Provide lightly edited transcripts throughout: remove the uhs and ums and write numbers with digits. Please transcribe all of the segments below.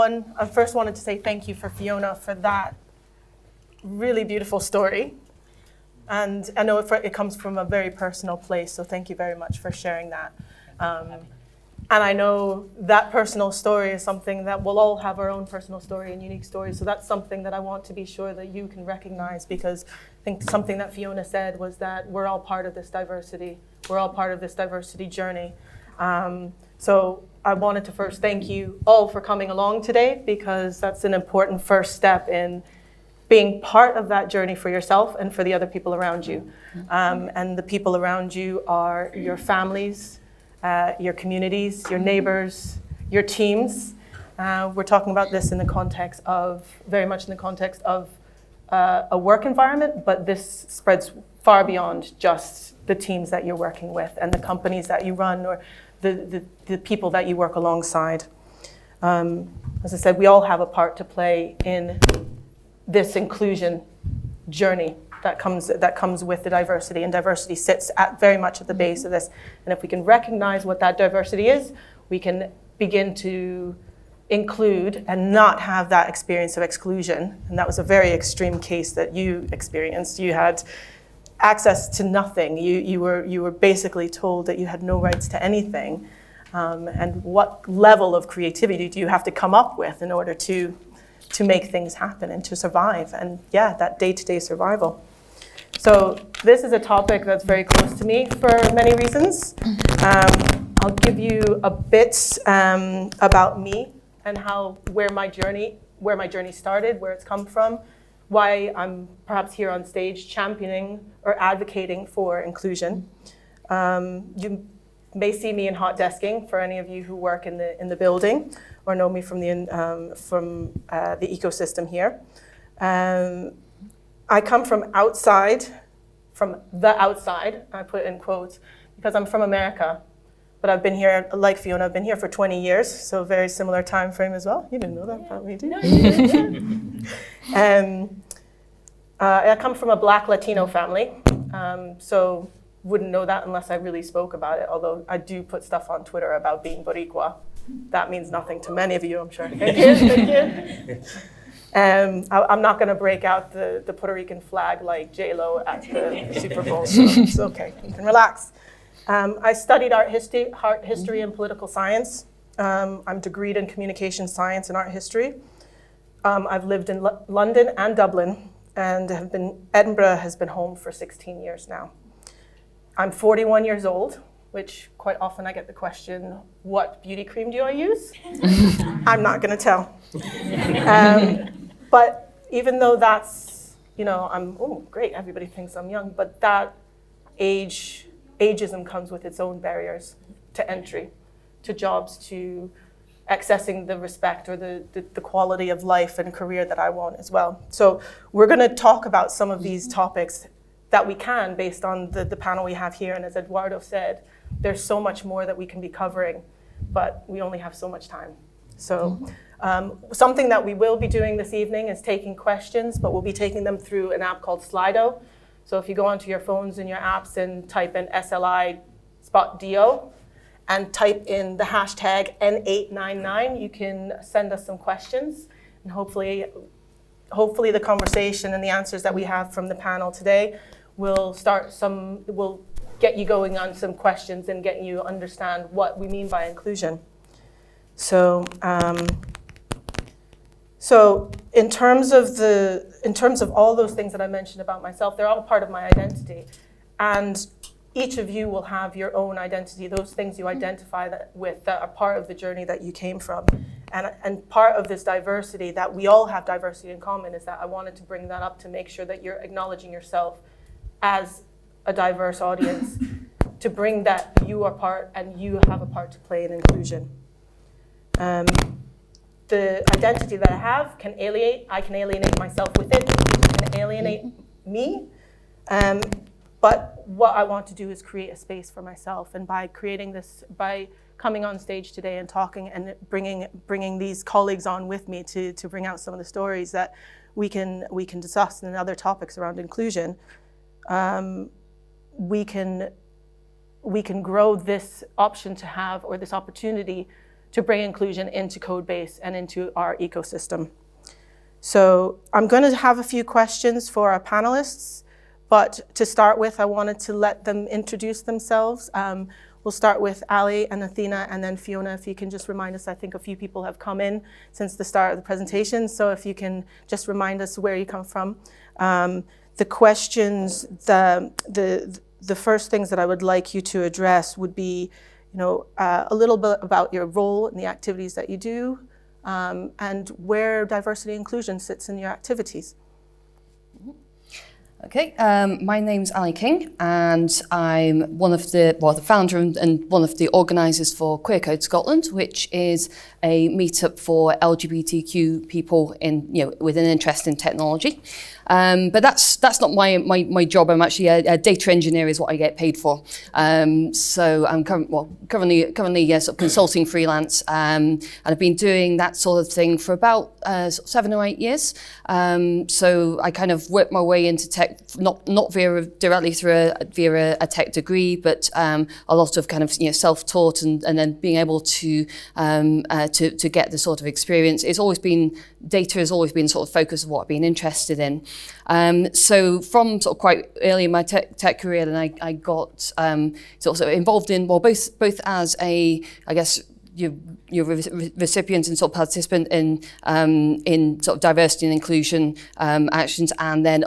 I first wanted to say thank you for Pheona for that really beautiful story. And I know it comes from a very personal place, so thank you very much for sharing that. And I know that personal story is something that we'll all have our own personal story and unique story, so that's something that I want to be sure that you can recognize, because I think something that Pheona said was that we're all part of this diversity. We're all part of this diversity journey. So I wanted to first thank you all for coming along today, because that's an important first step in being part of that journey for yourself and for the other people around you. And the people around you are your families, your communities, your neighbors, your teams. We're talking about this in the context of, very much in the context of a work environment, but this spreads far beyond just the teams that you're working with and the companies that you run or the people that you work alongside. As I said, we all have a part to play in this inclusion journey that comes with the diversity, and diversity sits very much at the base of this. And if we can recognize what that diversity is, we can begin to include and not have that experience of exclusion. And that was a very extreme case that you experienced. You had access to nothing. You were basically told that you had no rights to anything. And what level of creativity do you have to come up with in order to make things happen and to survive? And yeah, that day-to-day survival. So this is a topic that's very close to me for many reasons. I'll give you a bit about me and where my journey started, where it's come from, why I'm perhaps here on stage championing or advocating for inclusion. You may see me in hot desking for any of you who work in the building or know me from the ecosystem here. I come from the outside, I put it in quotes, because I'm from America. But I've been here, like Pheona, I've been here for 20 years, so very similar time frame as well. You didn't know that about me, did you? I come from a Black Latino family, so wouldn't know that unless I really spoke about it, although I do put stuff on Twitter about being Boricua. That means nothing to many of you, I'm sure. Thank you. I'm not going to break out the Puerto Rican flag like J-Lo at the Super Bowl, so it's okay, you can relax. I studied art history and political science. I'm degreed in communication science and art history. I've lived in London and Dublin, and Edinburgh has been home for 16 years now. I'm 41 years old, which quite often I get the question, what beauty cream do I use? I'm not going to tell. But even though that's, great, everybody thinks I'm young, but that ageism comes with its own barriers to entry, to jobs, to accessing the respect or the quality of life and career that I want as well. So we're going to talk about some of these topics that we can based on the panel we have here. And as Eduardo said, there's so much more that we can be covering, but we only have so much time. So something that we will be doing this evening is taking questions, but we'll be taking them through an app called Slido. So if you go onto your phones and your apps and type in SLI_DO and type in the hashtag N899, you can send us some questions. And hopefully the conversation and the answers that we have from the panel today will get you going on some questions and get you understand what we mean by inclusion. So in terms of all those things that I mentioned about myself, they're all part of my identity. And each of you will have your own identity, those things you identify with that are part of the journey that you came from. And part of this diversity, that we all have diversity in common, is that I wanted to bring that up to make sure that you're acknowledging yourself as a diverse audience, to bring that you are part and you have a part to play in inclusion. The identity that I have can alienate myself with it, it can alienate me. But what I want to do is create a space for myself. And by coming on stage today and talking and bringing these colleagues on with me to bring out some of the stories that we can discuss and other topics around inclusion, we can grow this option to have, or this opportunity to bring inclusion into CodeBase and into our ecosystem. So I'm going to have a few questions for our panelists, but to start with, I wanted to let them introduce themselves. We'll start with Allie and Athina, and then Pheona, if you can just remind us. I think a few people have come in since the start of the presentation, so if you can just remind us where you come from. The questions, the first things that I would like you to address would be, a little bit about your role and the activities that you do, and where diversity and inclusion sits in your activities. Okay, my name's Allie King, and I'm one of the founder and one of the organisers for Queer Code Scotland, which is a meetup for LGBTQ people with an interest in technology. But that's not my job. I'm actually a data engineer, is what I get paid for. So I'm currently sort of consulting freelance, and I've been doing that sort of thing for about 7 or 8 years. So I kind of worked my way into tech, not directly via a tech degree, but a lot of kind of self-taught and then being able to get the sort of experience. Data has always been sort of focus of what I've been interested in. So from sort of quite early in my tech career, then I got sort of involved in both as you're a recipient and sort of participant in sort of diversity and inclusion actions, and then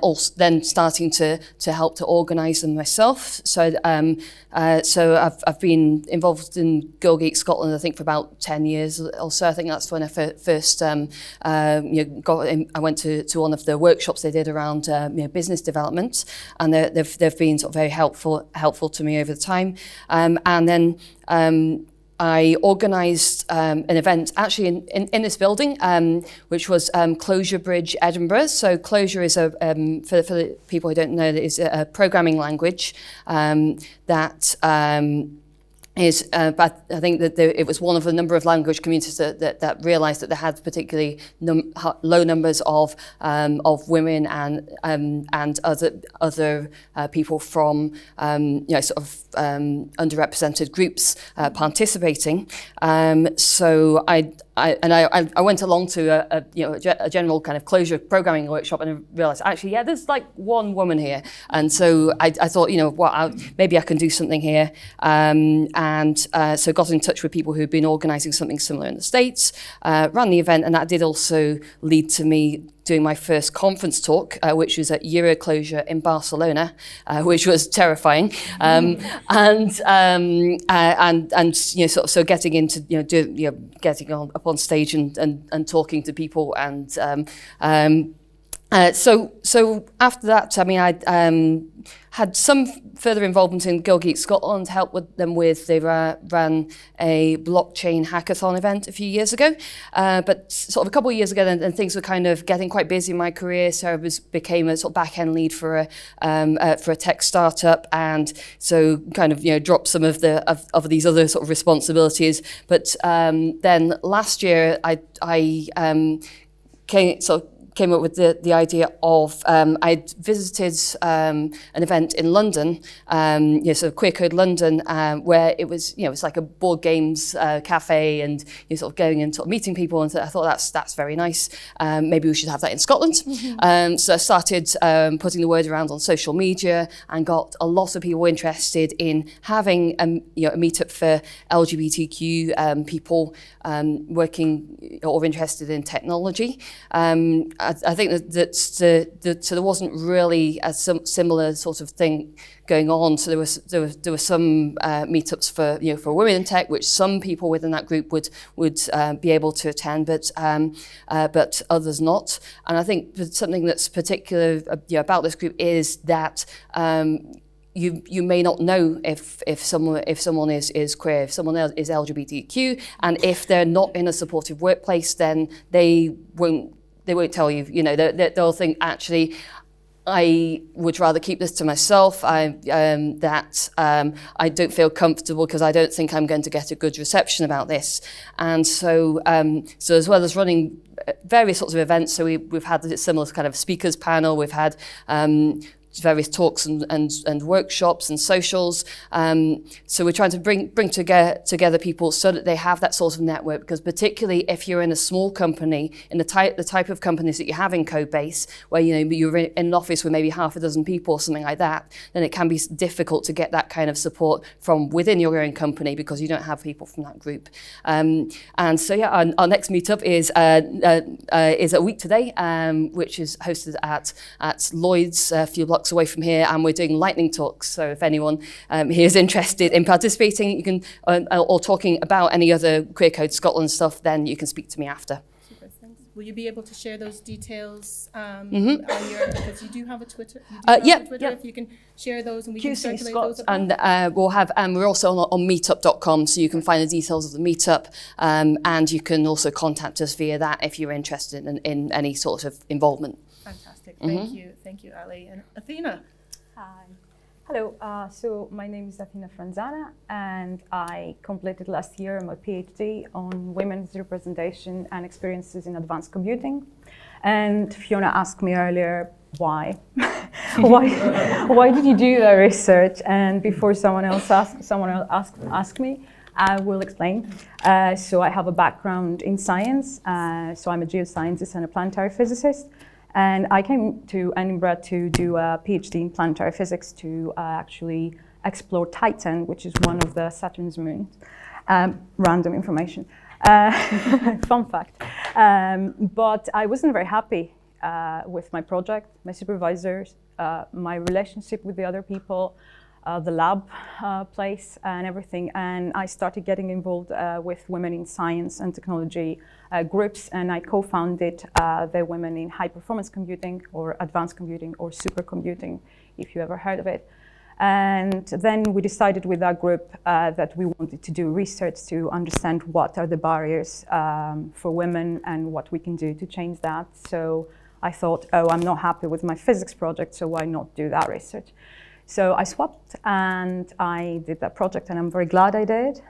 starting to help to organise them myself. So I've been involved in Girl Geek Scotland, I think, for about 10 years or so. I think that's when I first I went to one of the workshops they did around business development, and they've been sort of very helpful to me over the time, and then. I organised an event actually in this building, which was Clojure Bridge Edinburgh. So Clojure is for the people who don't know, is a programming language that but I think that it was one of a number of language communities that realised that they had particularly low numbers of women and other people from underrepresented groups participating. So I went along to a general kind of Clojure programming workshop, and I realised actually there's like one woman here, and so I thought maybe I can do something here. And so got in touch with people who'd been organising something similar in the States, ran the event, and that did also lead to me doing my first conference talk, which was at Euroclosure in Barcelona, which was terrifying, so getting into getting up on stage and talking to people, and so after that, I mean, I had some further involvement in Girl Geek Scotland, helped them they ran a blockchain hackathon event a few years ago. But sort of a couple of years ago, then things were kind of getting quite busy in my career, so I became a sort of back-end lead for a tech startup, and so kind of dropped some of these other sort of responsibilities. But then last year, I came up with the idea of, I'd visited an event in London, so Queer Code London, where it was, it's like a board games cafe, and you're sort of going and sort of meeting people, and I thought that's very nice. Maybe we should have that in Scotland. Mm-hmm. So I started putting the word around on social media, and got a lot of people interested in having a meetup for LGBTQ people working or interested in technology. I think that there wasn't really a similar sort of thing going on. So there were some meetups for women in tech, which some people within that group would be able to attend, but others not. And I think something that's particular about this group is that you may not know if someone is queer, if someone else is LGBTQ, and if they're not in a supportive workplace, then they won't tell you. They'll think, actually, I would rather keep this to myself. I don't feel comfortable because I don't think I'm going to get a good reception about this. And so as well as running various sorts of events, so we've had a similar kind of speakers panel. We've had various talks and workshops and socials. So we're trying to bring together people so that they have that sort of network, because particularly if you're in a small company, in the type of companies that you have in CodeBase, where you're in an office with maybe half a dozen people or something like that, then it can be difficult to get that kind of support from within your own company because you don't have people from that group. And so our next meetup is a week today, which is hosted at Lloyd's, a few blocks away from here, and we're doing lightning talks. So if anyone here is interested in participating, you can, or talking about any other Queer Code Scotland stuff, then you can speak to me after. Super, thanks. Will you be able to share those details on your, because you do have a Twitter? If you can share those and we can QC circulate Scott, those. And we'll have, and we're also on meetup.com, so you can find the details of the meetup, and you can also contact us via that if you're interested in any sort of involvement. Fantastic, thank you, Allie. And Athina. Hi. Hello, so my name is Athina Frantzana, and I completed last year my PhD on women's representation and experiences in advanced computing. And Pheona asked me earlier, why? why did you do that research? And before someone else asked me, I will explain. So I have a background in science, so I'm a geoscientist and a planetary physicist. And I came to Edinburgh to do a PhD in planetary physics to actually explore Titan, which is one of the Saturn's moons. Random information. Fun fact. But I wasn't very happy with my project, my supervisors, my relationship with the other people, the lab place and everything. And I started getting involved with women in science and technology groups, and I co-founded the Women in High Performance Computing, or Advanced Computing, or Supercomputing, if you ever heard of it. And then we decided with that group that we wanted to do research to understand what are the barriers for women and what we can do to change that. So I thought, oh, I'm not happy with my physics project, so why not do that research? So I swapped and I did that project, and I'm very glad I did,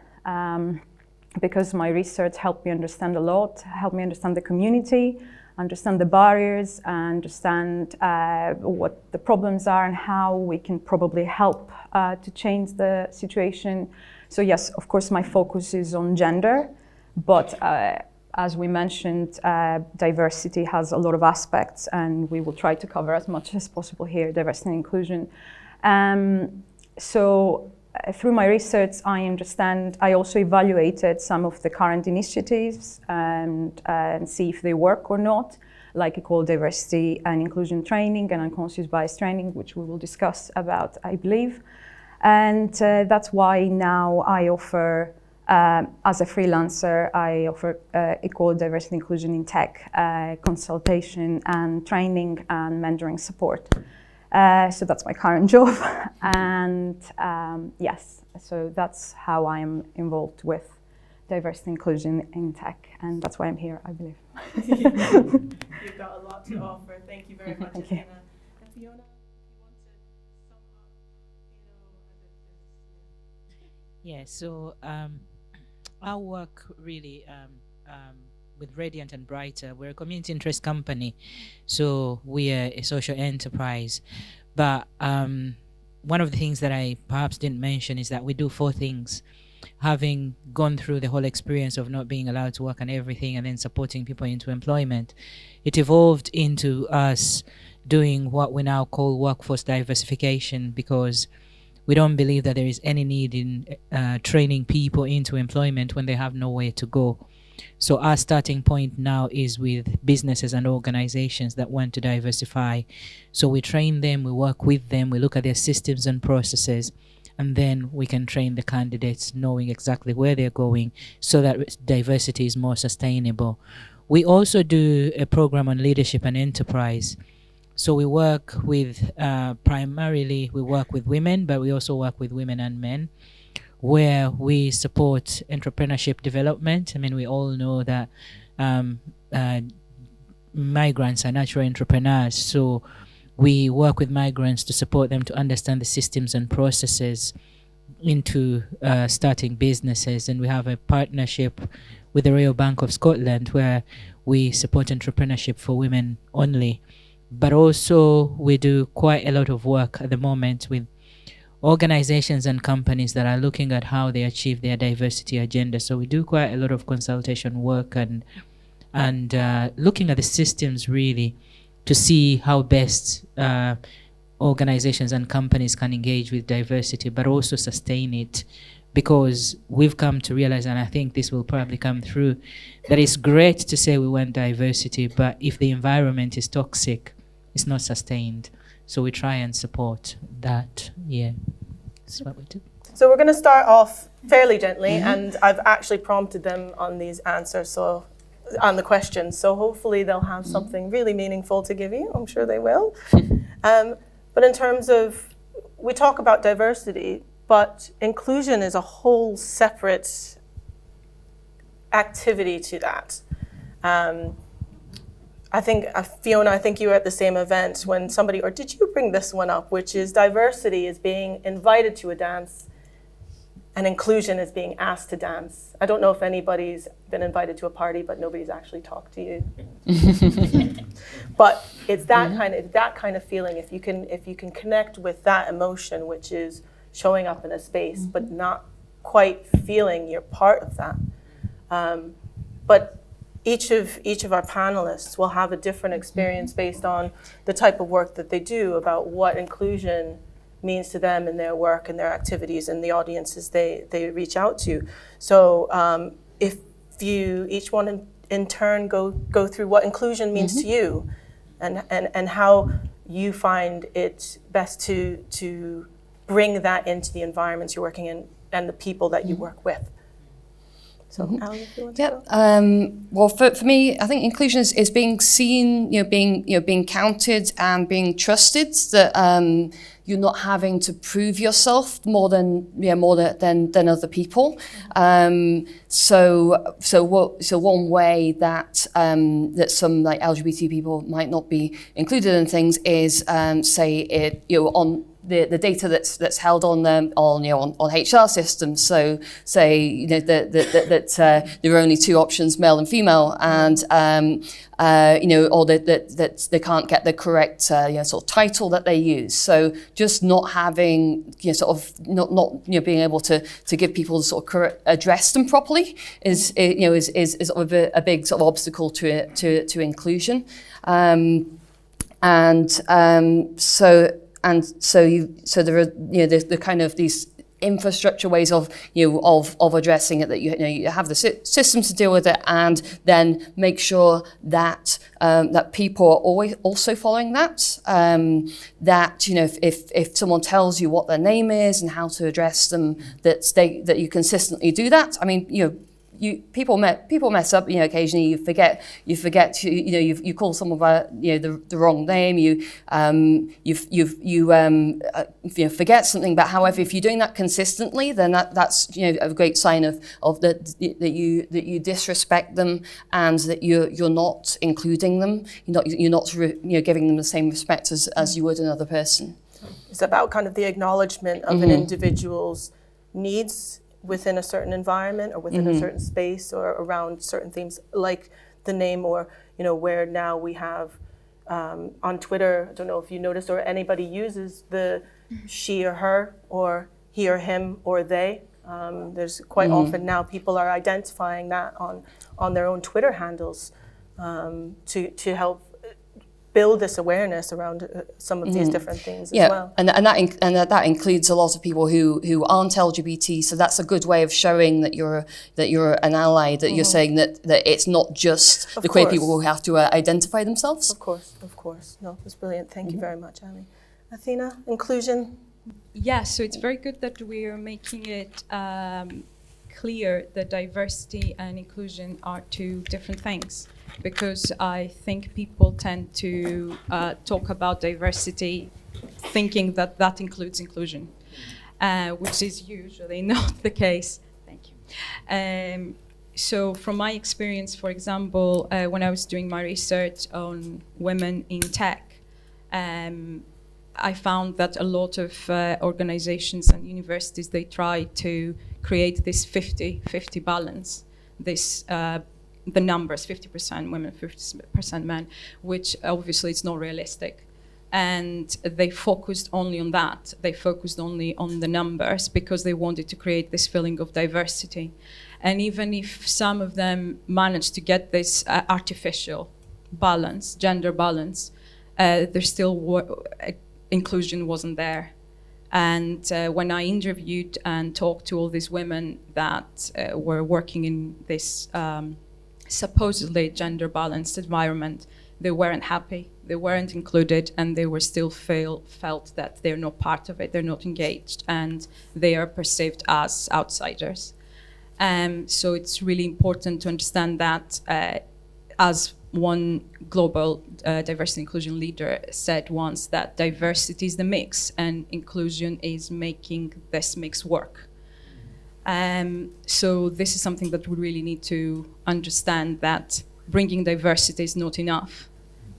because my research helped me understand a lot, helped me understand the community, understand the barriers, understand what the problems are and how we can probably help to change the situation. So yes, of course, my focus is on gender, but as we mentioned, diversity has a lot of aspects, and we will try to cover as much as possible here, diversity and inclusion. So through my research, I also evaluated some of the current initiatives and see if they work or not, like equal diversity and inclusion training and unconscious bias training, which we will discuss about, I believe. And that's why now I offer, as a freelancer, I offer equal diversity and inclusion in tech, consultation and training and mentoring support. So that's my current job, and yes, so that's how I'm involved with diversity and inclusion in tech, and that's why I'm here, I believe. You've got a lot to offer. Thank you very much, Thank Athina. you. And Pheona, you want to sum up, Yeah, so our work really with Radiant and Brighter, we're a community interest company, so we are a social enterprise. But one of the things that I perhaps didn't mention is that we do 4 things. Having gone through the whole experience of not being allowed to work on everything and then supporting people into employment, it evolved into us doing what we now call workforce diversification, because we don't believe that there is any need in training people into employment when they have nowhere to go. So our starting point now is with businesses and organizations that want to diversify. So we train them, we work with them, we look at their systems and processes, and then we can train the candidates knowing exactly where they're going so that diversity is more sustainable. We also do a program on leadership and enterprise. So we work with, primarily we work with women, but we also work with women and men, where we support entrepreneurship development. I mean, we all know that migrants are natural entrepreneurs, so we work with migrants to support them to understand the systems and processes into starting businesses. And we have a partnership with the Royal Bank of Scotland where we support entrepreneurship for women only, but also we do quite a lot of work at the moment with organizations and companies that are looking at how they achieve their diversity agenda. So we do quite a lot of consultation work and looking at the systems really to see how best organizations and companies can engage with diversity, but also sustain it. Because we've come to realize, and I think this will probably come through, that it's great to say we want diversity, but if the environment is toxic, it's not sustained. So we try and support that. Yeah, that's what we do. So we're going to start off fairly gently, and I've actually prompted them on these answers, so on the questions. So hopefully they'll have something really meaningful to give you. I'm sure they will. But in terms of, we talk about diversity, but inclusion is a whole separate activity to that. I think, Pheona, I think you were at the same event when somebody, or did you bring this one up, which is diversity is being invited to a dance and inclusion is being asked to dance. I don't know if anybody's been invited to a party, but nobody's actually talked to you. But it's that kind of feeling. If you can connect with that emotion, which is showing up in a space, but not quite feeling you're part of that. But each of our panelists will have a different experience based on the type of work that they do about what inclusion means to them in their work and their activities and the audiences they reach out to. So if you each one in turn go through what inclusion means to you and how you find it best to bring that into the environments you're working in and the people that you work with. So, Allie, if you want to go. Well, for me, I think inclusion is being seen, being counted and being trusted. That you're not having to prove yourself more than other people. So one way that that some like LGBT people might not be included in things is say it on the data that's held on HR systems. So say that there are only two options, male and female, and or that they can't get the correct sort of title that they use. So just not having not being able to give people the sort of address them properly is sort of a big sort of obstacle to inclusion. So there are the kind of these infrastructure ways of addressing it, that you have the systems to deal with it, and then make sure that that people are always also following that. That if someone tells you what their name is and how to address them, that you consistently do that. I mean, people mess up. Occasionally you forget. You call someone by the wrong name. You forget something. But however, if you're doing that consistently, then that's a great sign of that you disrespect them and that you're not including them. You're not giving them the same respect as you would another person. It's about kind of the acknowledgement of an individual's needs within a certain environment or within a certain space or around certain themes, like the name, or where now we have on Twitter, I don't know if you noticed or anybody uses the she or her or he or him or they. There's quite often now people are identifying that on their own Twitter handles to help build this awareness around some of these different things as well. And that includes a lot of people who aren't LGBT. So that's a good way of showing that you're an ally. That you're saying that it's not just the queer people who have to identify themselves. Of course. No, that's brilliant. Thank you very much, Allie. Athina, inclusion. Yeah, so it's very good that we are making it clear that diversity and inclusion are two different things. Because I think people tend to talk about diversity thinking that includes inclusion, which is usually not the case. Thank you. So from my experience, for example, when I was doing my research on women in tech, I found that a lot of organizations and universities, they try to create this 50-50 balance, this the numbers, 50% women, 50% men, which obviously is not realistic. And they focused only on that. They focused only on the numbers because they wanted to create this feeling of diversity. And even if some of them managed to get this artificial balance, gender balance, there still inclusion wasn't there. And when I interviewed and talked to all these women that were working in this supposedly gender balanced environment, they weren't happy, they weren't included, and they were still felt that they're not part of it, they're not engaged, and they are perceived as outsiders. So it's really important to understand that as one global diversity inclusion leader said once, that diversity is the mix and inclusion is making this mix work. So this is something that we really need to understand, that bringing diversity is not enough.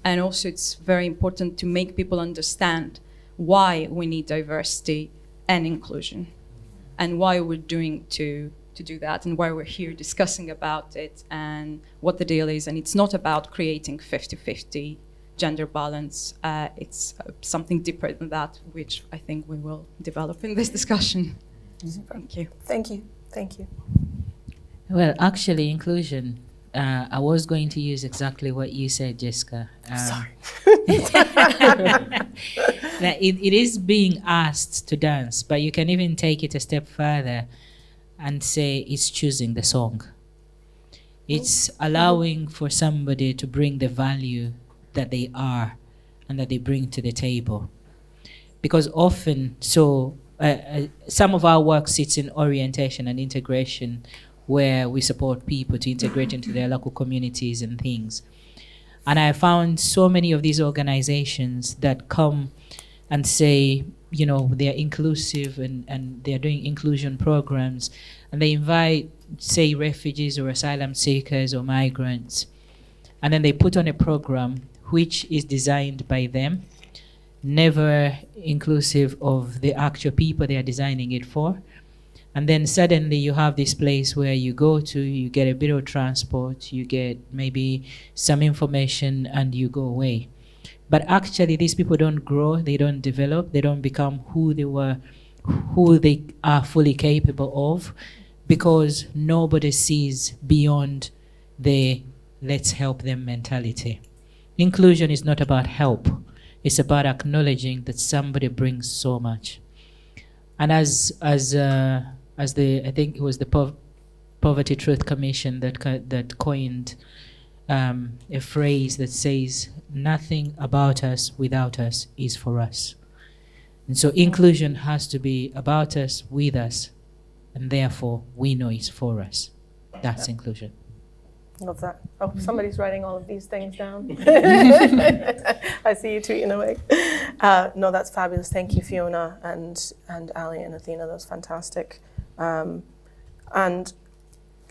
And also it's very important to make people understand why we need diversity and inclusion and why we're doing to do that and why we're here discussing about it and what the deal is. And it's not about creating 50-50 gender balance. It's something deeper than that, which I think we will develop in this discussion. Thank you. Thank you. Thank you. Well, actually, inclusion, I was going to use exactly what you said, Jessica. Sorry. That it is being asked to dance, but you can even take it a step further and say it's choosing the song. It's allowing for somebody to bring the value that they are and that they bring to the table. Because often, some of our work sits in orientation and integration, where we support people to integrate into their local communities and things. And I found so many of these organizations that come and say, you know, they're inclusive and they're doing inclusion programs, and they invite, say, refugees or asylum seekers or migrants, and then they put on a program which is designed by them, never inclusive of the actual people they are designing it for. And then suddenly you have this place where you go to, you get a bit of transport, you get maybe some information, and you go away. But actually these people don't grow, they don't develop, they don't become who they are fully capable of, because nobody sees beyond the let's help them mentality. Inclusion is not about help, it's about acknowledging that somebody brings so much. And as I think it was the Poverty Truth Commission that coined a phrase that says, nothing about us without us is for us. And so inclusion has to be about us, with us, and therefore we know it's for us. That's inclusion. Love that. Oh, somebody's writing all of these things down. I see you tweeting away. No, that's fabulous. Thank you, Pheona and Allie and Athina. That was fantastic. And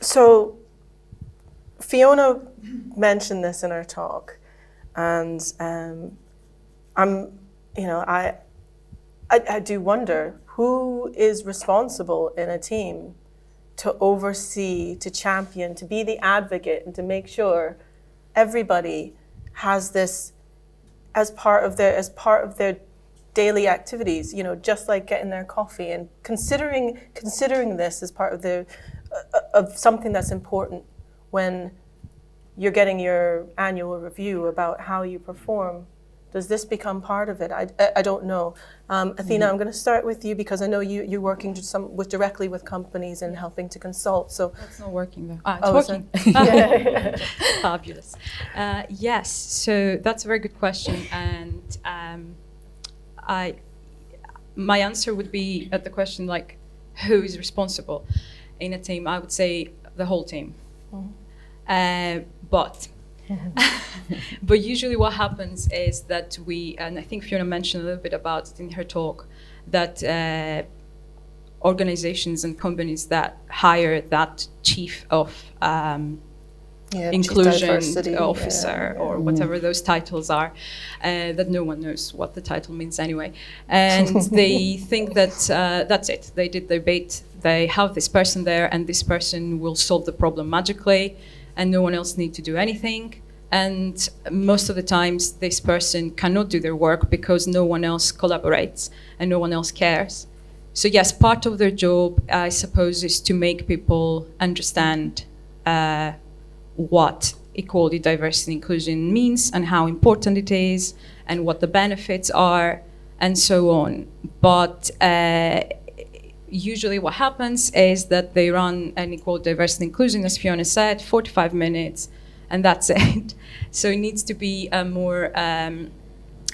so Pheona mentioned this in her talk, and I do wonder who is responsible in a team to oversee, to champion, to be the advocate, and to make sure everybody has this as part of their daily activities, you know, just like getting their coffee, and considering this as part of something that's important when you're getting your annual review about how you perform. Does this become part of it? I don't know. Athina, I'm going to start with you, because I know you're working directly with companies and helping to consult. So that's not working though. It's working. Fabulous. Yes. So that's a very good question, and my answer would be at the question like, who is responsible in a team? I would say the whole team. But usually what happens is that and I think Pheona mentioned a little bit about it in her talk, that organizations and companies that hire that chief of inclusion officer or whatever those titles are, that no one knows what the title means anyway. And they think that that's it. They did their bait. They have this person there, and this person will solve the problem magically. and no one else needs to do anything. And most of the times, this person cannot do their work because no one else collaborates and no one else cares. So yes, part of their job, I suppose, is to make people understand what equality, diversity, and inclusion means and how important it is and what the benefits are and so on. But usually what happens is that they run an equality, diversity, and inclusion, as Pheona said, 45 minutes, and that's it. So it needs to be a more,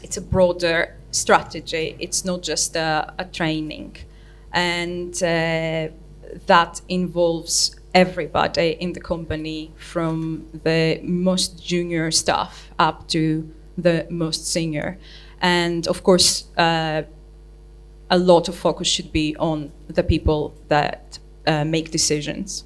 it's a broader strategy. It's not just a training. And that involves everybody in the company, from the most junior staff up to the most senior. And of course, a lot of focus should be on the people that make decisions.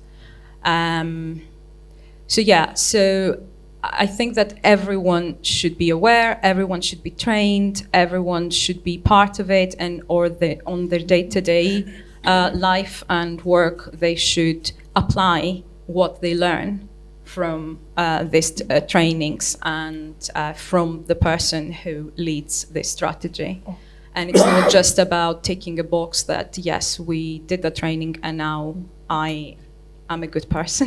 So I think that everyone should be aware, everyone should be trained, everyone should be part of it, and on their day-to-day life and work, they should apply what they learn from these trainings and from the person who leads this strategy. And it's not just about ticking a box that, yes, we did the training and now I'm a good person.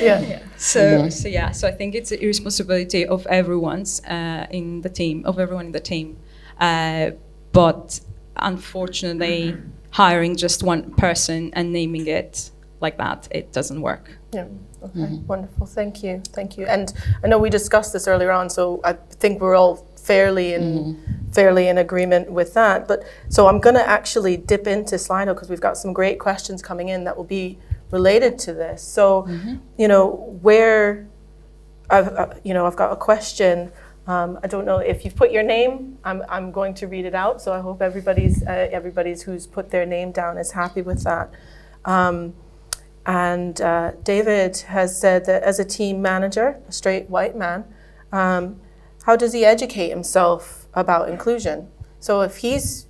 Yeah. So I think it's a responsibility of everyone's in the team, of everyone in the team. But unfortunately, hiring just one person and naming it like that, it doesn't work. Yeah. Okay. Wonderful. Thank you. And I know we discussed this earlier on, so I think we're all fairly in agreement with that. But so I'm going to actually dip into Slido because we've got some great questions coming in that will be related to this. So, I've got a question. I don't know if you've put your name. I'm going to read it out. So I hope everybody's who's put their name down is happy with that. And David has said that as a team manager, a straight white man, how does he educate himself about inclusion? So if he's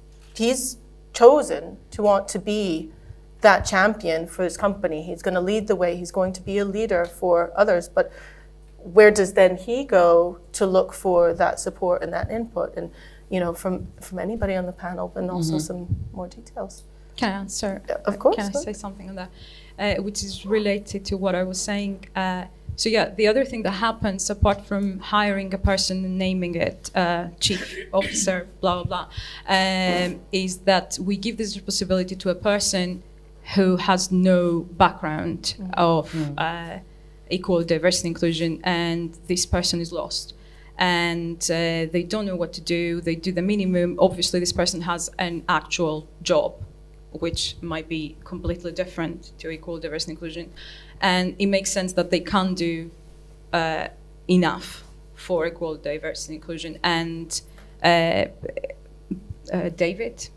chosen to want to be that champion for his company, he's going to lead the way, he's going to be a leader for others, but where does then he go to look for that support and that input? And from anybody on the panel, and also some more details. Can I answer? Of course. Can I say something on that, which is related to what I was saying? The other thing that happens, apart from hiring a person and naming it chief officer, blah, blah, blah, is that we give this responsibility to a person who has no background of equal diversity inclusion, and this person is lost. And they don't know what to do. They do the minimum. Obviously, this person has an actual job, which might be completely different to equal diversity inclusion. And it makes sense that they can't do enough for equal diversity inclusion. And David,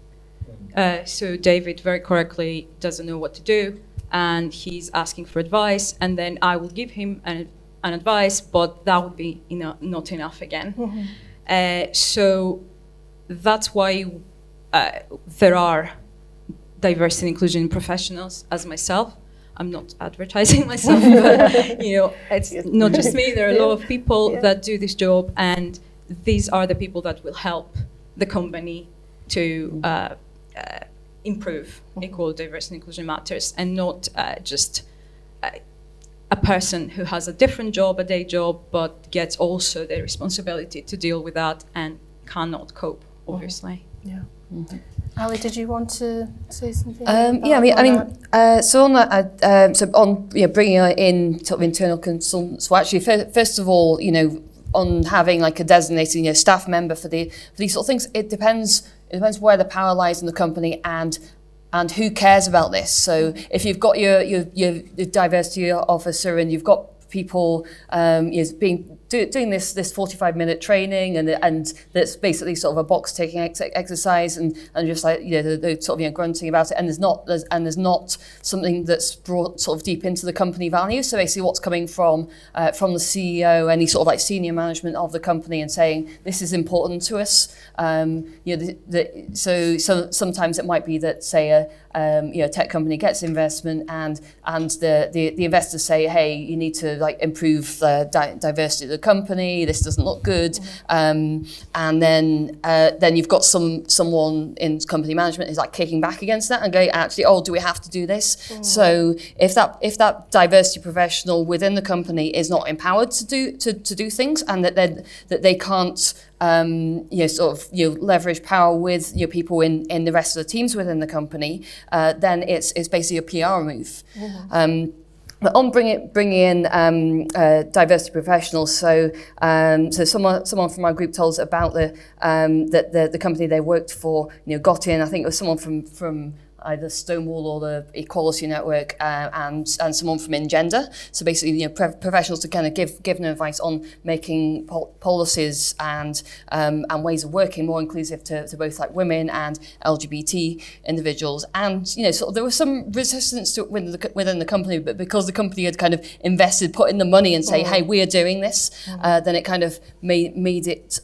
so David very correctly doesn't know what to do, and he's asking for advice, and then I will give him an advice, but that would be not enough again. So that's why there are diversity and inclusion professionals as myself. I'm not advertising myself, but it's not just me. There are a lot of people that do this job, and these are the people that will help the company to improve equal diversity and inclusion matters, and not just a person who has a different job, a day job, but gets also the responsibility to deal with that and cannot cope, obviously. Yeah. Allie, did you want to say something? So on that, on bringing in sort of internal consultants. Well, actually, first of all, on having like a designated staff member for these sort of things, it depends where the power lies in the company and who cares about this. So if you've got your diversity officer and you've got people being doing this 45-minute training, and that's basically sort of a box ticking exercise, and just like they're sort of grunting about it, and there's not something that's brought sort of deep into the company value. So basically, what's coming from the CEO, any sort of like senior management of the company, and saying this is important to us. So sometimes it might be that, say, a tech company gets investment, and the investors say, hey, you need to like improve the diversity of the company. This doesn't look good, and then you've got someone in company management who's like kicking back against that and going, actually, do we have to do this? So if that diversity professional within the company is not empowered to do things, and that they can't leverage power with people in the rest of the teams within the company, then it's basically a PR move. But on bringing in diversity professionals, so someone from our group told us about the company they worked for, got in. I think it was someone from either Stonewall or the Equality Network, and someone from Engender. So basically, professionals to kind of give them advice on making policies and ways of working more inclusive to both like women and LGBT individuals. And so there was some resistance to it within the company, but because the company had kind of invested, put in the money, and say, hey, we are doing this, then it kind of made it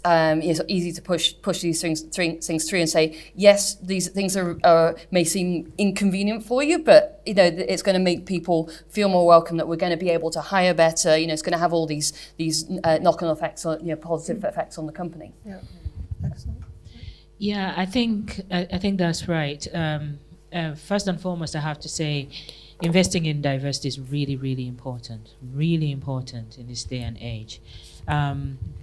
easy to push these things through and say, yes, these things may seem inconvenient for you, but it's going to make people feel more welcome, that we're going to be able to hire better. It's going to have all these knock-on effects, positive effects on the company. Yeah, excellent. Yeah, I think that's right. First and foremost, I have to say, investing in diversity is really, really important in this day and age.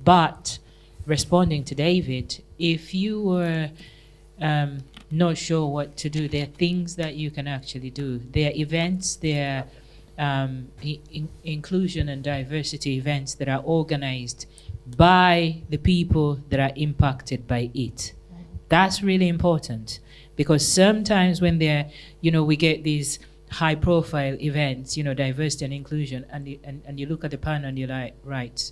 But responding to David, if you were not sure what to do, there are things that you can actually do. There are events, there are inclusion and diversity events that are organized by the people that are impacted by it. That's really important, because sometimes when we get these high profile events, diversity and inclusion, and you look at the panel and you're like, right,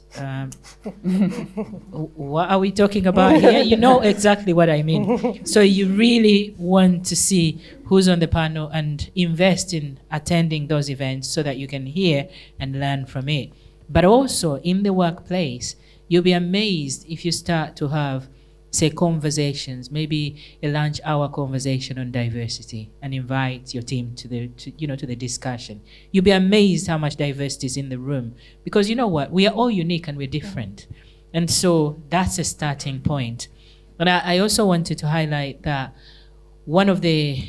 what are we talking about here? You know exactly what I mean. So you really want to see who's on the panel and invest in attending those events so that you can hear and learn from it. But also in the workplace, you'll be amazed if you start to have, say, conversations, maybe a lunch hour conversation on diversity, and invite your team to the discussion. You'll be amazed how much diversity is in the room, because you know what, we are all unique and we're different, and so that's a starting point. And I also wanted to highlight that one of the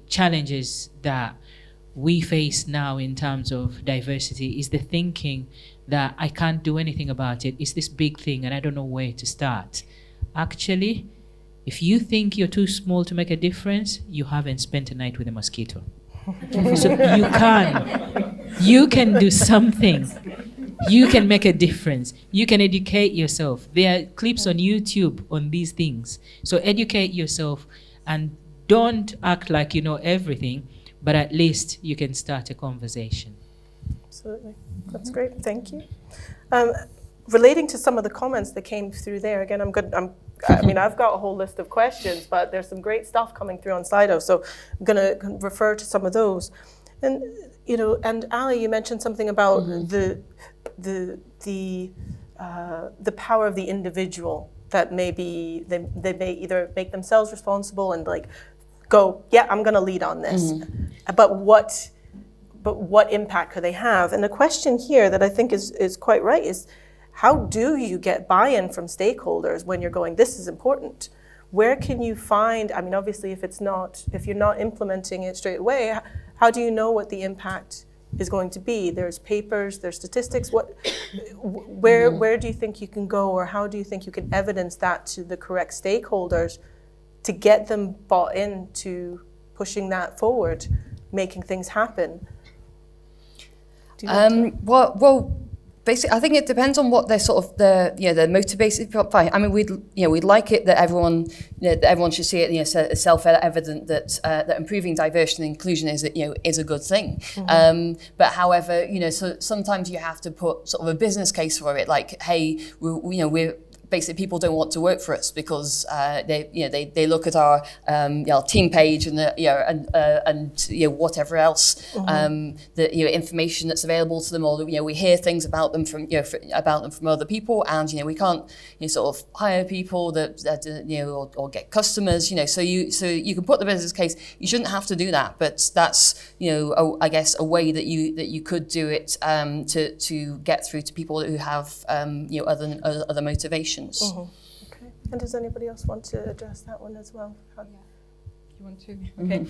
challenges that we face now in terms of diversity is the thinking that I can't do anything about it. It's this big thing and I don't know where to start. Actually, if you think you're too small to make a difference, you haven't spent a night with a mosquito. So you can do something. You can make a difference. You can educate yourself. There are clips on YouTube on these things. So educate yourself and don't act like you know everything, but at least you can start a conversation. Absolutely. That's great. Thank you. Relating to some of the comments that came through there, again, I've got a whole list of questions, but there's some great stuff coming through on Slido, so I'm going to refer to some of those. And and Allie, you mentioned something about the power of the individual, that maybe they may either make themselves responsible and like go, yeah, I'm going to lead on this, but what impact could they have? And the question here that I think is quite right is, how do you get buy-in from stakeholders when you're going, this is important? Where can you find, obviously if you're not implementing it straight away, how do you know what the impact is going to be? There's papers, there's statistics. Where do you think you can go, or how do you think you can evidence that to the correct stakeholders to get them bought into pushing that forward, making things happen? Basically, I think it depends on what their sort of the motivated. I mean, we'd like it that everyone should see it. As self-evident that improving diversity and inclusion is a good thing. But however, so sometimes you have to put sort of a business case for it. Like, hey, we're basically, people don't want to work for us because they look at our team page and whatever else the information that's available to them, or we hear things about them from from other people, and we can't sort of hire people that or get customers. So you can put the business case. You shouldn't have to do that, but that's I guess a way that you could do it to get through to people who have other motivations. Okay. And does anybody else want to address that one as well? Yeah. You want to? Okay.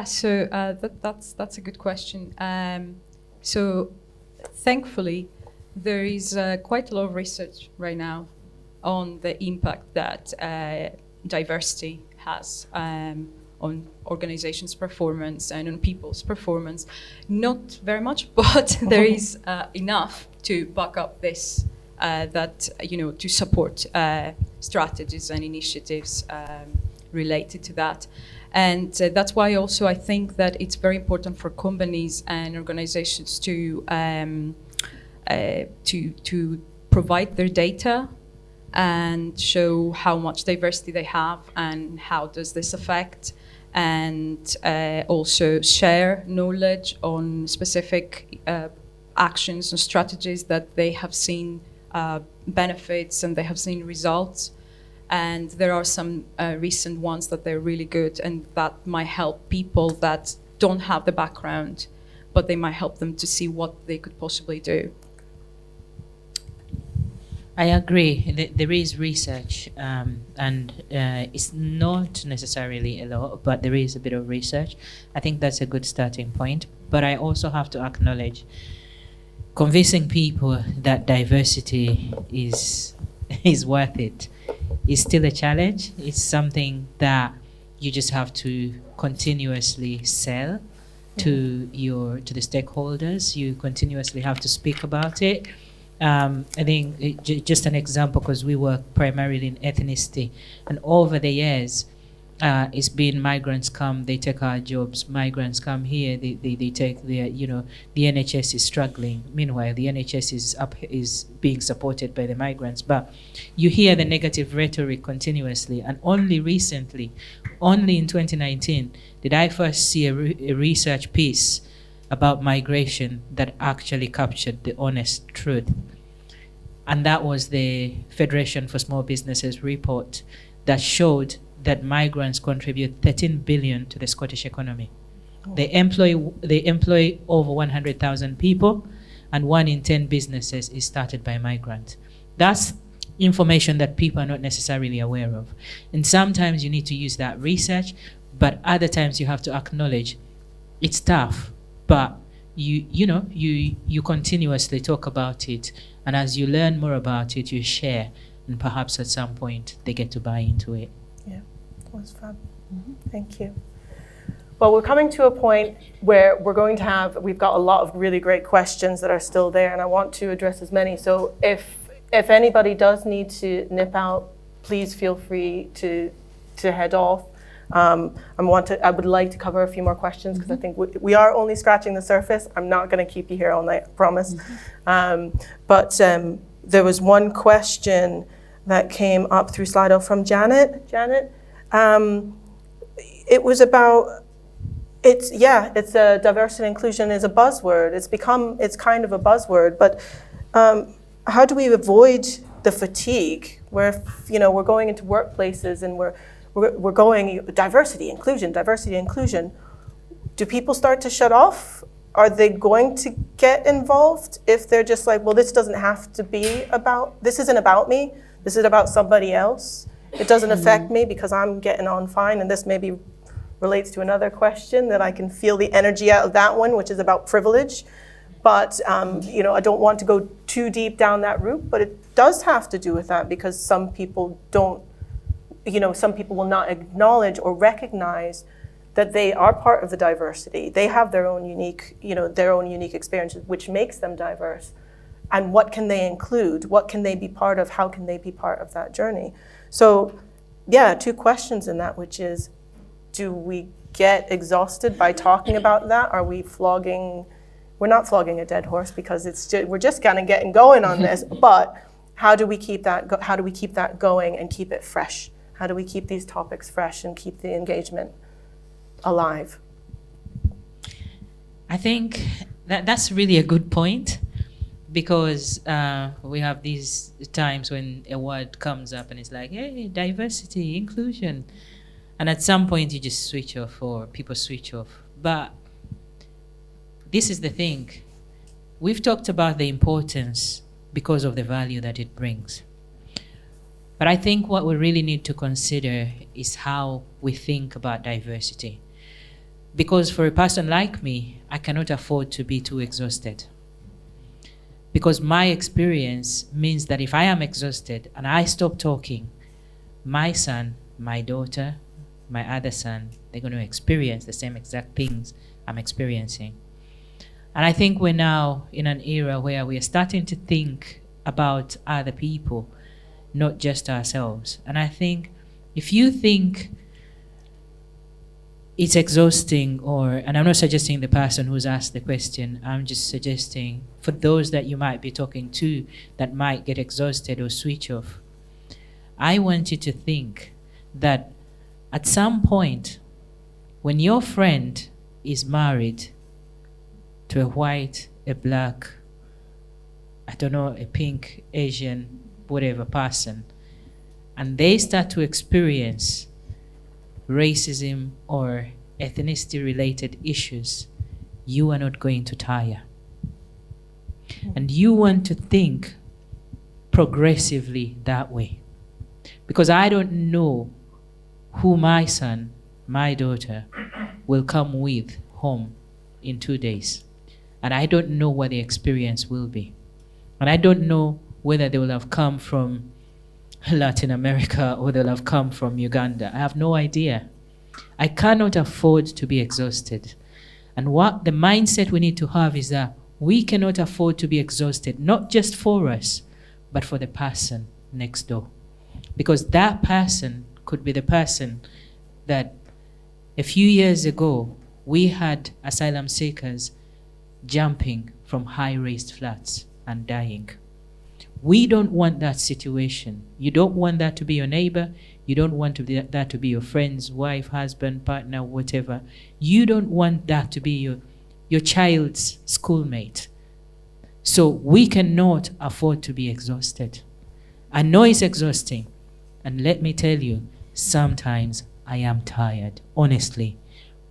So that's a good question. So thankfully, there is quite a lot of research right now on the impact that diversity has on organizations' performance and on people's performance. Not very much, but there is enough to back up this. To support strategies and initiatives related to that. And that's why also I think that it's very important for companies and organizations to provide their data and show how much diversity they have and how does this affect, and also share knowledge on specific actions and strategies that they have seen benefits and they have seen results. And there are some recent ones that they're really good, and that might help people that don't have the background, but they might help them to see what they could possibly do. I agree. There is research, and it's not necessarily a lot, but there is a bit of research. I think that's a good starting point. But I also have to acknowledge, convincing people that diversity is worth it is still a challenge. It's something that you just have to continuously sell to the stakeholders. You continuously have to speak about it. I think just an example, because we work primarily in ethnicity, and over the years, it's been migrants come, they take our jobs. Migrants come here, they take their, the NHS is struggling. Meanwhile, the NHS is being supported by the migrants. But you hear the negative rhetoric continuously. And only recently, only in 2019, did I first see a research piece about migration that actually captured the honest truth. And that was the Federation for Small Businesses report that showed that migrants contribute 13 billion to the Scottish economy. They employ over 100,000 people, and 1 in 10 businesses is started by migrants. That's information that people are not necessarily aware of. And sometimes you need to use that research, but other times you have to acknowledge it's tough, but you continuously talk about it, and as you learn more about it, you share, and perhaps at some point they get to buy into it. Yeah, that was fun. Thank you. Well, we're coming to a point where we've got a lot of really great questions that are still there, and I want to address as many. So if anybody does need to nip out, please feel free to head off. I would like to cover a few more questions, because I think we are only scratching the surface. I'm not going to keep you here all night, I promise. But there was one question that came up through Slido from Janet. It was about, it's diversity and inclusion is a buzzword. It's kind of a buzzword, but how do we avoid the fatigue where we're going into workplaces and we're going diversity, inclusion. Do people start to shut off? Are they going to get involved if they're just like, well, this isn't about me, this is about somebody else. It doesn't affect me because I'm getting on fine, and this maybe relates to another question that I can feel the energy out of that one, which is about privilege. But I don't want to go too deep down that route, but it does have to do with that, because some people will not acknowledge or recognize that they are part of the diversity. They have their own unique, their own unique experiences, which makes them diverse. And what can they include? What can they be part of? How can they be part of that journey? So, yeah, 2 questions in that, which is, do we get exhausted by talking about that? Are we flogging? We're not flogging a dead horse, because we're just kind of getting going on this. But how do we keep that? How do we keep that going and keep it fresh? How do we keep these topics fresh and keep the engagement alive? I think that's really a good point, because we have these times when a word comes up and it's like, hey, diversity, inclusion. And at some point you just switch off, or people switch off. But this is the thing. We've talked about the importance because of the value that it brings. But I think what we really need to consider is how we think about diversity. Because for a person like me, I cannot afford to be too exhausted. Because my experience means that if I am exhausted and I stop talking, my son, my daughter, my other son, they're going to experience the same exact things I'm experiencing. And I think we're now in an era where we are starting to think about other people, not just ourselves. And I think if you think it's exhausting, and I'm not suggesting the person who's asked the question, I'm just suggesting for those that you might be talking to that might get exhausted or switch off, I want you to think that at some point, when your friend is married to a white, a black, I don't know, a pink, Asian, whatever person, and they start to experience racism or ethnicity-related issues, you are not going to tire. And you want to think progressively that way. Because I don't know who my son, my daughter, will come with home in 2 days. And I don't know what the experience will be. And I don't know whether they will have come from Latin America or they'll have come from Uganda. I have no idea. I cannot afford to be exhausted. And what the mindset we need to have is that we cannot afford to be exhausted, not just for us, but for the person next door. Because that person could be the person that a few years ago we had asylum seekers jumping from high-raised flats and dying. We don't want that situation. You don't want that to be your neighbor. You don't want that to be your friend's wife, husband, partner, whatever. You don't want that to be your child's schoolmate. So we cannot afford to be exhausted. I know it's exhausting. And let me tell you, sometimes I am tired, honestly,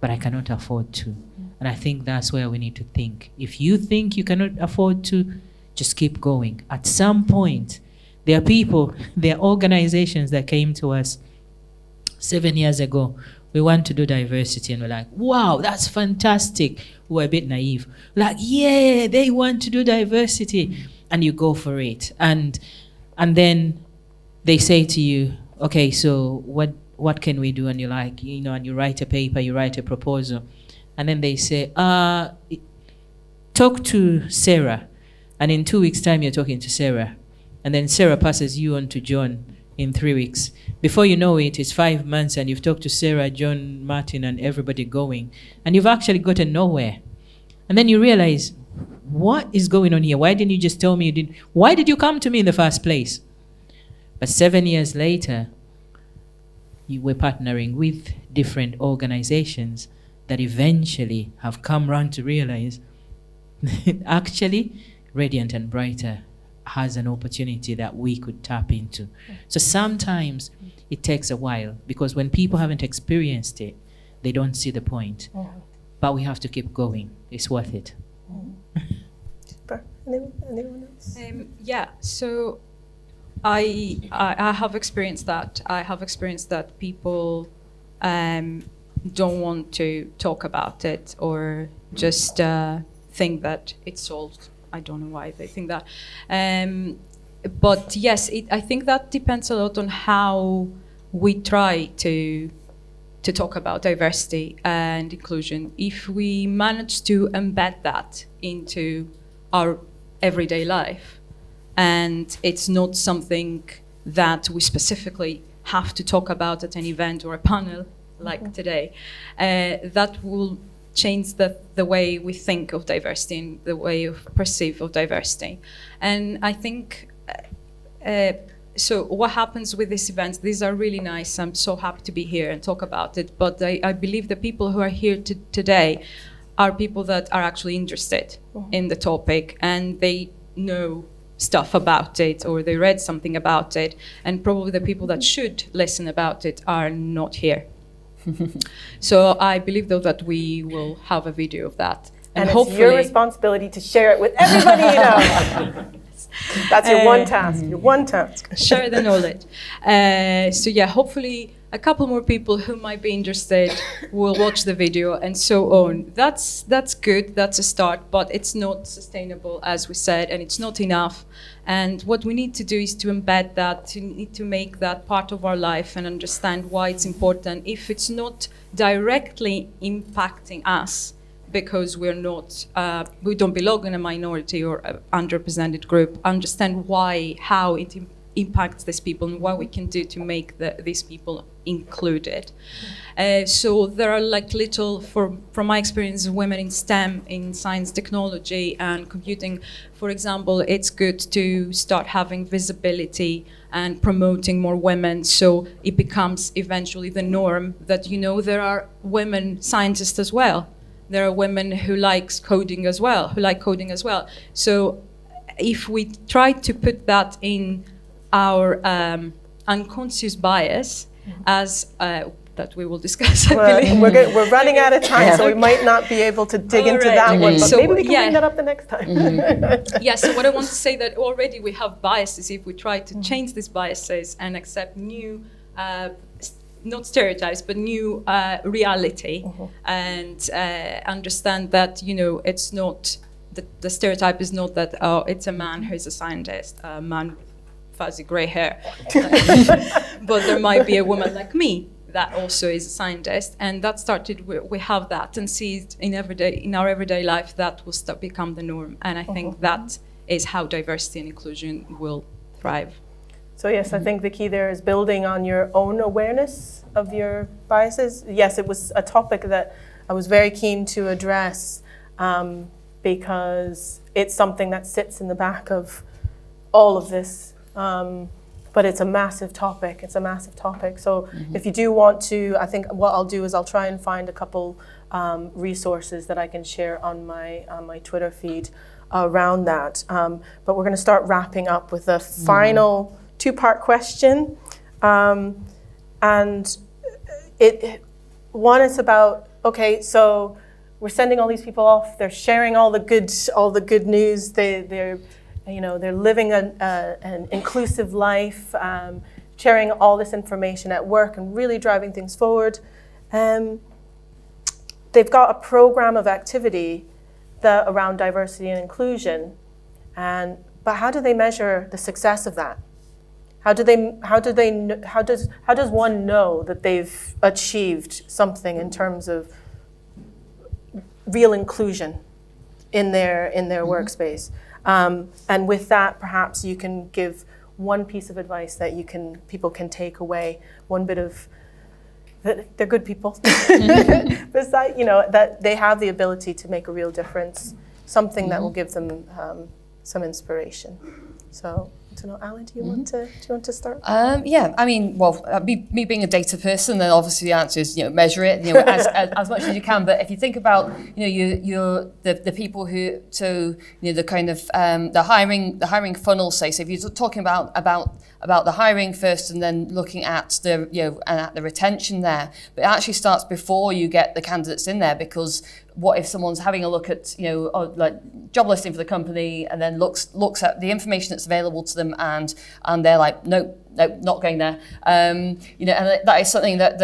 but I cannot afford to. And I think that's where we need to think. If you think you cannot afford to, just keep going. At some point, there are people, there are organizations that came to us 7 years ago. We want to do diversity, and we're like, wow, that's fantastic. We're a bit naive. Like, yeah, they want to do diversity. And you go for it. And then they say to you, okay, so what can we do? And you're like, and you write a paper, you write a proposal. And then they say, talk to Sarah. And in 2 weeks' time, you're talking to Sarah. And then Sarah passes you on to John in 3 weeks. Before you know it, it's 5 months and you've talked to Sarah, John, Martin, and everybody going. And you've actually gotten nowhere. And then you realize, what is going on here? Why didn't you just tell me you didn't? Why did you come to me in the first place? But 7 years later, you were partnering with different organizations that eventually have come around to realize actually, Radiant and Brighter has an opportunity that we could tap into. So sometimes it takes a while, because when people haven't experienced it, they don't see the point. But we have to keep going. It's worth it. Super. Anyone else? Yeah, so I have experienced that. I have experienced that people don't want to talk about it, or just think that it's solved. I don't know why they think that. But yes, I think that depends a lot on how we try to to talk about diversity and inclusion, if we manage to embed that into our everyday life, and it's not something that we specifically have to talk about at an event or a panel like today, that will change the way we think of diversity and the way of perceive of diversity. And I think, so what happens with these events, these are really nice. I'm so happy to be here and talk about it. But I believe the people who are here today are people that are actually interested in the topic, and they know stuff about it, or they read something about it. And probably the people that should listen about it are not here. So I believe, though, that we will have a video of that. And it's your responsibility to share it with everybody you know. That's your one task, your one task. Share the knowledge. So yeah, hopefully a couple more people who might be interested will watch the video and so on. That's good, that's a start, but it's not sustainable, as we said, and it's not enough. And what we need to do is to embed that, to make that part of our life and understand why it's important. If it's not directly impacting us, because we're not, we don't belong in a minority or underrepresented group, understand why, how it impacts these people and what we can do to make these people included. So there are like little, from my experience, women in STEM, in science, technology and computing, for example, it's good to start having visibility and promoting more women, so it becomes eventually the norm that, you know, there are women scientists as well. There are women who like coding as well. So if we try to put that in our unconscious bias, as that we will discuss, I believe. We're running out of time, so we might not be able to dig into that one, but so, maybe we can bring that up the next time. Yeah, so what I want to say that already we have biases. If we try to change these biases and accept new not stereotypes, but new reality, and understand that, you know, it's not, the stereotype is not that, oh, it's a man who's a scientist, a man with fuzzy gray hair. But there might be a woman like me that also is a scientist, and that started, we have that and see it in our everyday life, that will become the norm. And I think that is how diversity and inclusion will thrive. So yes, I think the key there is building on your own awareness of your biases. Yes, it was a topic that I was very keen to address because it's something that sits in the back of all of this. But it's a massive topic. So if you do want to, I think what I'll do is I'll try and find a couple resources that I can share on my Twitter feed around that. But we're going to start wrapping up with a final two-part question, and one is about, okay, so we're sending all these people off. They're sharing all the good news. They're living an inclusive life, sharing all this information at work and really driving things forward. They've got a program of activity around diversity and inclusion, but how do they measure the success of that? How does one know that they've achieved something in terms of real inclusion in their workspace? And with that, perhaps you can give one piece of advice that people can take away, one bit of that they're good people. Besides, that they have the ability to make a real difference, something that will give them some inspiration. So, I don't know, Allie, do you want to start? Yeah, I mean, well, me being a data person, then obviously the answer is, measure it, as much as you can. But if you think about, the people who, so, the kind of the hiring funnel, say, so if you're talking about the hiring first and then looking at the, and at the retention there, but it actually starts before you get the candidates in there, because what if someone's having a look at, like job listing for the company and then looks at the information that's available to them and they're like, nope, no, not going there. You know, and that is something that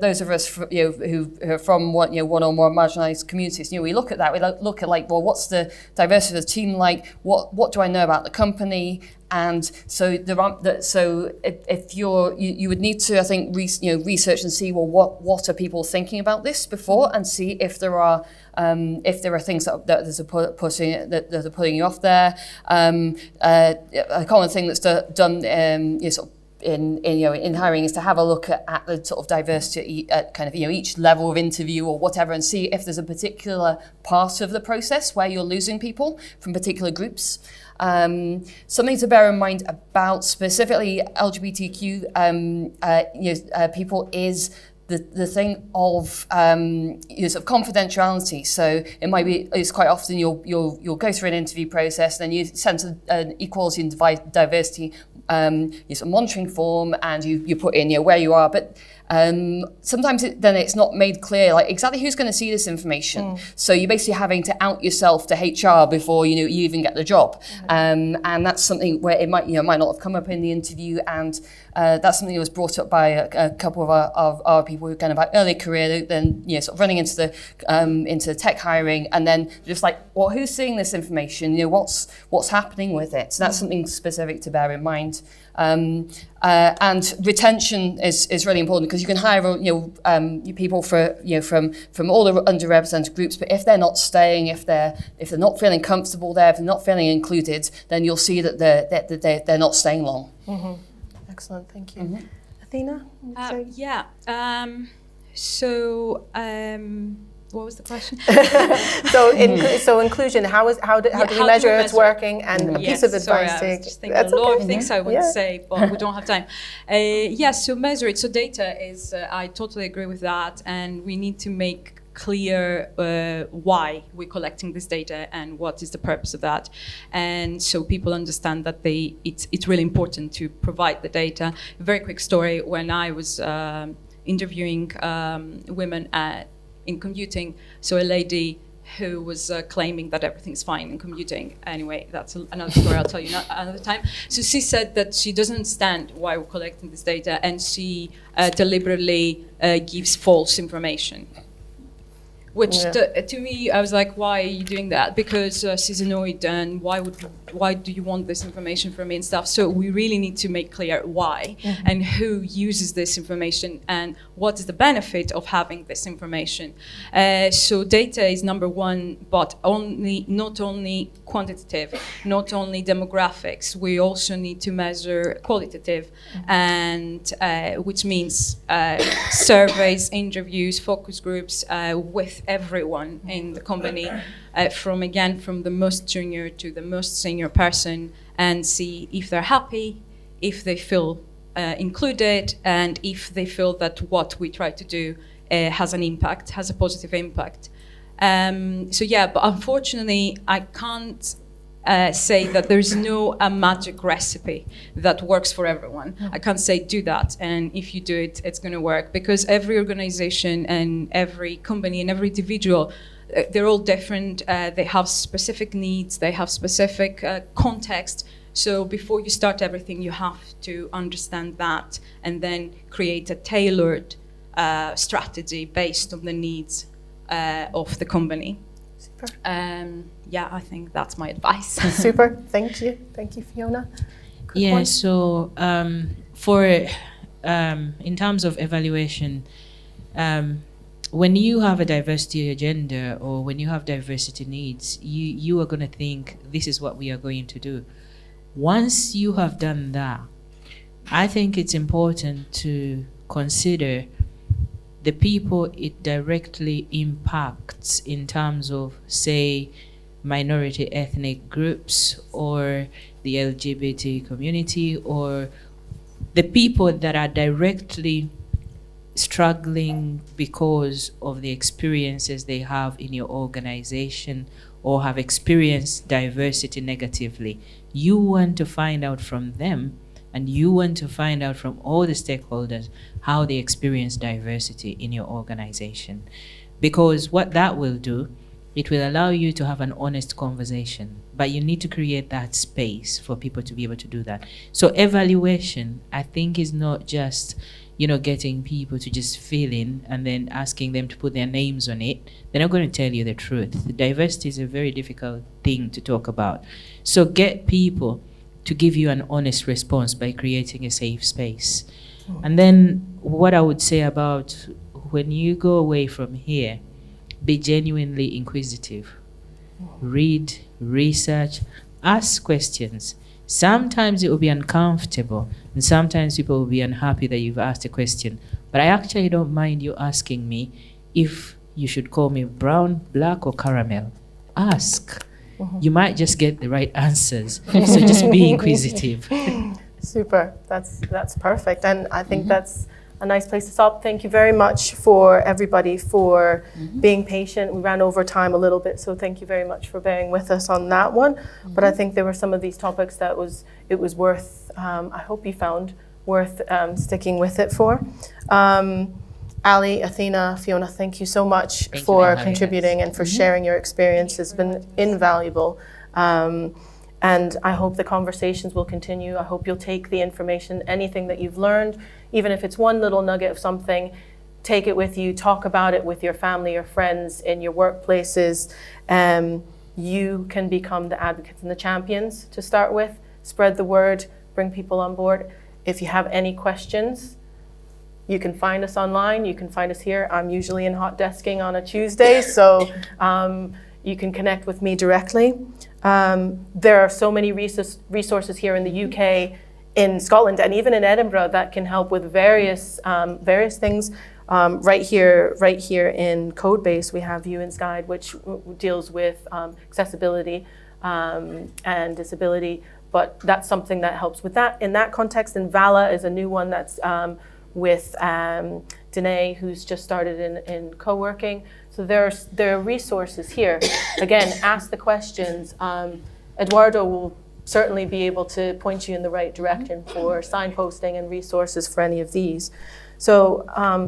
those of us, you know, who are from one or more marginalised communities, you know, we look at that. We look at like, well, what's the diversity of the team like? What do I know about the company? And so if you would need to, I think, research and see, well, what are people thinking about this before, and see if there are things that are putting you off there. A common thing that's done in hiring is to have a look at the sort of diversity at kind of, you know, each level of interview or whatever, and see if there's a particular part of the process where you're losing people from particular groups. Something to bear in mind about specifically LGBTQ people is the thing of sort of confidentiality. So it's quite often you'll go through an interview process, then you send an equality and diversity sort of monitoring form, and you put in, you know, where you are, but sometimes then it's not made clear like exactly who's going to see this information. So you're basically having to out yourself to HR before you even get the job, and that's something where it might not have come up in the interview, and that's something that was brought up by a couple of our people who kind of like early career, then sort of running into tech hiring, and then just like, well, who's seeing this information? You know, what's happening with it? So that's something specific to bear in mind. And retention is really important, because you can hire people from all the underrepresented groups, but if they're not staying, if they're not feeling comfortable there, if they're not feeling included, then you'll see that they're not staying long. Mm-hmm. Excellent, thank you. Athina? What was the question? So inclusion, how do we measure it's working, and a piece of advice I was just thinking a lot of things I want to say, but we don't have time. So measure it. So data is, I totally agree with that, and we need to make clear why we're collecting this data and what is the purpose of that, and so people understand that it's really important to provide the data. A very quick story: when I was interviewing women in commuting, so a lady who was claiming that everything's fine in commuting. Anyway, that's another story I'll tell you another time. So she said that she doesn't understand why we're collecting this data, and she deliberately gives false information. Which to me, I was like, why are you doing that? Because she's annoyed, and why do you want this information from me and stuff? So we really need to make clear why, and who uses this information, and what is the benefit of having this information. So data is number one, but not only quantitative, not only demographics. We also need to measure qualitative, and which means surveys, interviews, focus groups with everyone in the company, from the most junior to the most senior person, and see if they're happy, if they feel included, and if they feel that what we try to do has a positive impact. But unfortunately, I can't say that there's a magic recipe that works for everyone. I can't say do that, and if you do it, it's going to work, because every organization and every company and every individual, they're all different. They have specific needs, they have specific context. So before you start everything, you have to understand that, and then create a tailored strategy based on the needs of the company. Super. I think that's my advice. Super. Thank you, Pheona. So for in terms of evaluation, when you have a diversity agenda, or when you have diversity needs, you are going to think, this is what we are going to do. Once you have done that, I think it's important to consider the people it directly impacts in terms of, say, minority ethnic groups, or the LGBT community, or the people that are directly struggling because of the experiences they have in your organization, or have experienced diversity negatively. You want to find out from them, and you want to find out from all the stakeholders how they experience diversity in your organization. Because what that will do It will allow you to have an honest conversation, but you need to create that space for people to be able to do that. So evaluation, I think, is not just, getting people to just fill in and then asking them to put their names on it. They're not going to tell you the truth. Diversity is a very difficult thing to talk about. So get people to give you an honest response by creating a safe space. And then what I would say about when you go away from here, be genuinely inquisitive. Read, research, ask questions. Sometimes it will be uncomfortable, and sometimes people will be unhappy that you've asked a question. But I actually don't mind you asking me if you should call me brown, black, or caramel. Ask. You might just get the right answers. So just be inquisitive. Super. That's perfect. And I think that's a nice place to stop. Thank you very much for everybody for being patient. We ran over time a little bit, so thank you very much for bearing with us on that one. But I think there were some of these topics that it was worth, I hope you found worth sticking with it for. Allie, Athina, Pheona, thank you so much for contributing and for sharing your experience. It's been invaluable. And I hope the conversations will continue. I hope you'll take the information, anything that you've learned, even if it's one little nugget of something, take it with you, talk about it with your family or friends in your workplaces. You can become the advocates and the champions to start with. Spread the word, bring people on board. If you have any questions, you can find us online, you can find us here. I'm usually in hot desking on a Tuesday, so you can connect with me directly. There are so many resources here in the UK, in Scotland, and even in Edinburgh that can help with various things. Right here in CodeBase, we have Ewan's Guide, which deals with accessibility and disability, but that's something that helps with that. In that context, and Vala is a new one that's with Dina, who's just started in co-working. So there are resources here. Again, ask the questions. Eduardo will certainly be able to point you in the right direction for signposting and resources for any of these. So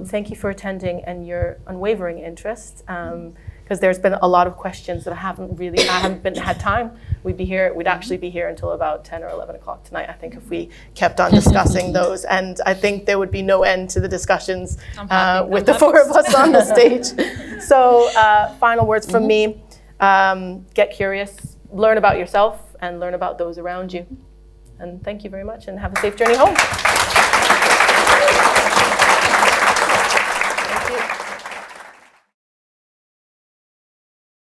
thank you for attending and your unwavering interest, because there's been a lot of questions that I haven't had time. We'd actually be here until about 10 or 11 o'clock tonight, I think, if we kept on discussing those. And I think there would be no end to the discussions with the four of us on the stage. So final words from me, get curious, learn about yourself and learn about those around you. And thank you very much and have a safe journey home.